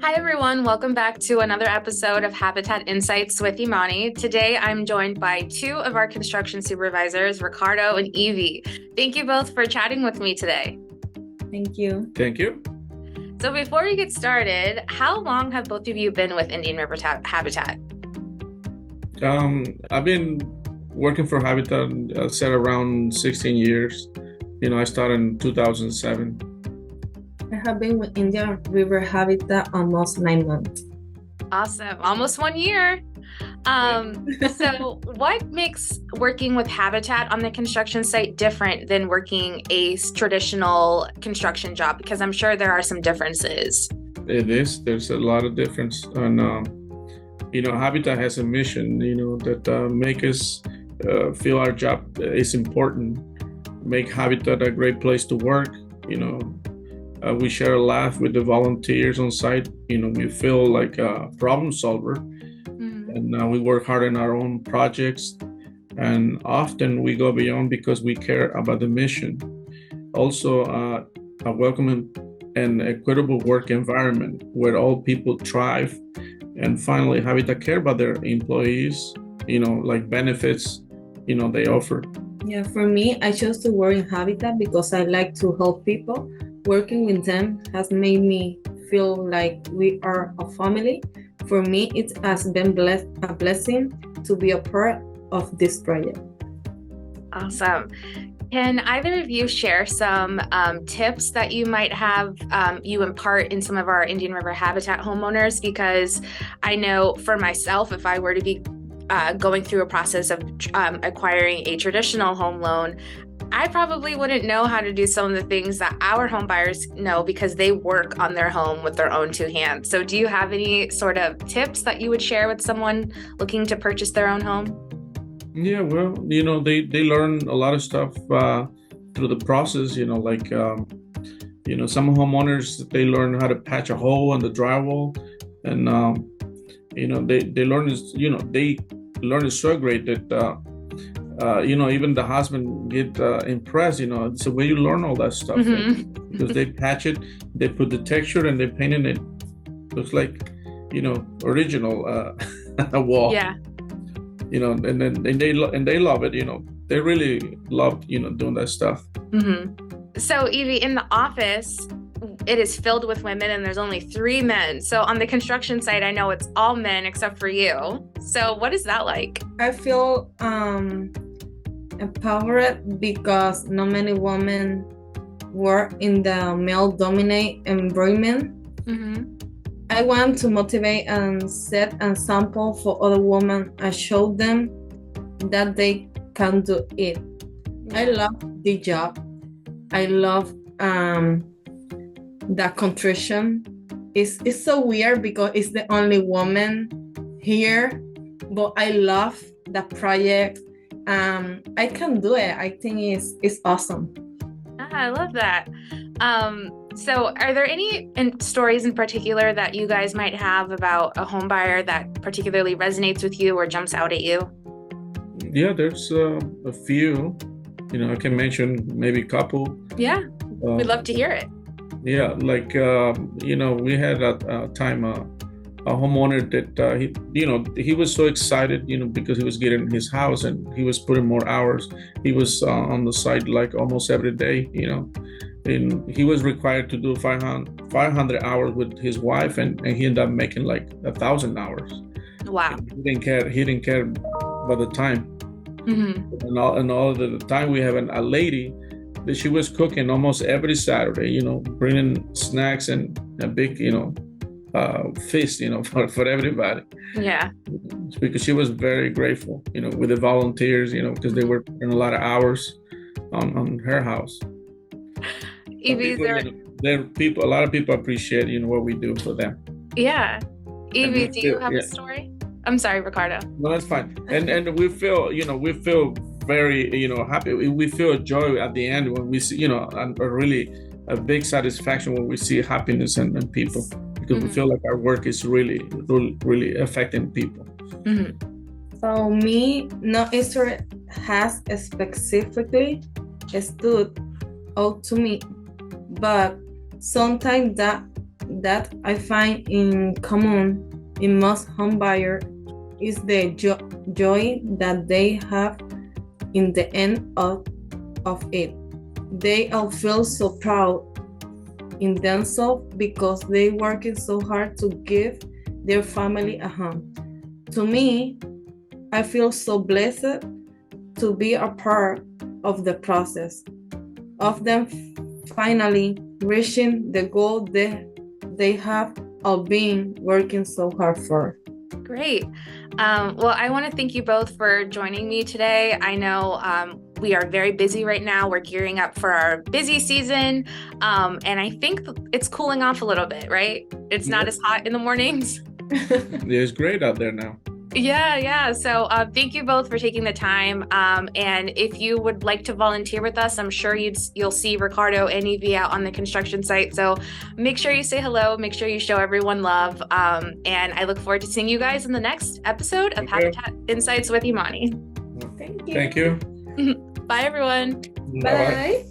Hi, everyone. Welcome back to another episode of Habitat Insights with Imani. Today, I'm joined by two of our construction supervisors, Ricardo and Ivi. Thank you both for chatting with me today. Thank you. Thank you. So before we get started, how long have both of you been with Indian River Habitat? I've been working for Habitat, said around 16 years. I started in 2007. I have been with Indian River Habitat almost 9 months. Awesome. Almost 1 year. So what makes working with Habitat on the construction site different than working a traditional construction job? Because I'm sure there are some differences. It is. There's a lot of difference. And, Habitat has a mission, that make us feel our job is important, make Habitat a great place to work. We share a laugh with the volunteers on site. We feel like a problem solver. And we work hard in our own projects. And often we go beyond because we care about the mission. Also, a welcoming and equitable work environment where all people thrive. And finally, Habitat care about their employees, like benefits, they offer. Yeah, for me, I chose to work in Habitat because I like to help people. Working with them has made me feel like we are a family. For me, it has been a blessing to be a part of this project. Awesome. Can either of you share some tips that you might have you impart in some of our Indian River Habitat homeowners? Because I know for myself, if I were to be going through a process of acquiring a traditional home loan, I probably wouldn't know how to do some of the things that our home buyers know because they work on their home with their own two hands. So do you have any sort of tips that you would share with someone looking to purchase their own home? Yeah, well, they learn a lot of stuff through the process, like, some homeowners, they learn how to patch a hole on the drywall. And, they learn this, they learn it so great that, even the husband get impressed, it's the way you learn all that stuff. Because they patch it, they put the texture and they painted it. Looks like, original wall. Yeah. And they love it, they really love, doing that stuff. So Evie, in the office, it is filled with women and there's only 3 men. So on the construction site, I know it's all men except for you. So what is that like? I feel empowered because not many women work in the male-dominated environment. I want to motivate and set an example for other women and show them that they can do it. I love the job. I love the contrition. It's so weird because it's the only woman here, but I love the project. I can do it. I think it's awesome. I love that. So are there any stories in particular that you guys might have about a home buyer that particularly resonates with you or jumps out at you? Yeah, there's a few. I can mention maybe a couple. Yeah, we'd love to hear it. Yeah, like, we had a time a homeowner that, he was so excited, because he was getting his house and he was putting more hours. He was on the site like almost every day, and he was required to do 500 hours with his wife, and he ended up making like 1,000 hours. Wow. He didn't care about the time. And all of the time we have a lady that she was cooking almost every Saturday, bringing snacks and a big, feast, for everybody. Yeah. Because she was very grateful, with the volunteers, because they were putting a lot of hours on her house. Evie, a lot of people appreciate, what we do for them. Yeah. Evie, do you have a story? I'm sorry, Ricardo. No, that's fine. And we feel very, happy. We feel joy at the end when we see, and a big satisfaction when we see happiness in people, because we feel like our work is really, really, really affecting people. So me, no history has specifically stood out to me, but sometimes that that I find in common in most home buyers is the joy that they have in the end of it. They all feel so proud in themselves because they working so hard to give their family a home. To me, I feel so blessed to be a part of the process of them finally reaching the goal they have all been working so hard for. Great. Well, I want to thank you both for joining me today. I know we are very busy right now. We're gearing up for our busy season. And I think it's cooling off a little bit, right? It's not as hot in the mornings. It's great out there now. Yeah. So thank you both for taking the time. And if you would like to volunteer with us, I'm sure you'll see Ricardo and Ivi out on the construction site. So make sure you say hello. Make sure you show everyone love. And I look forward to seeing you guys in the next episode of Habitat Insights with Imani. Thank you. Thank you. Bye, everyone. Bye.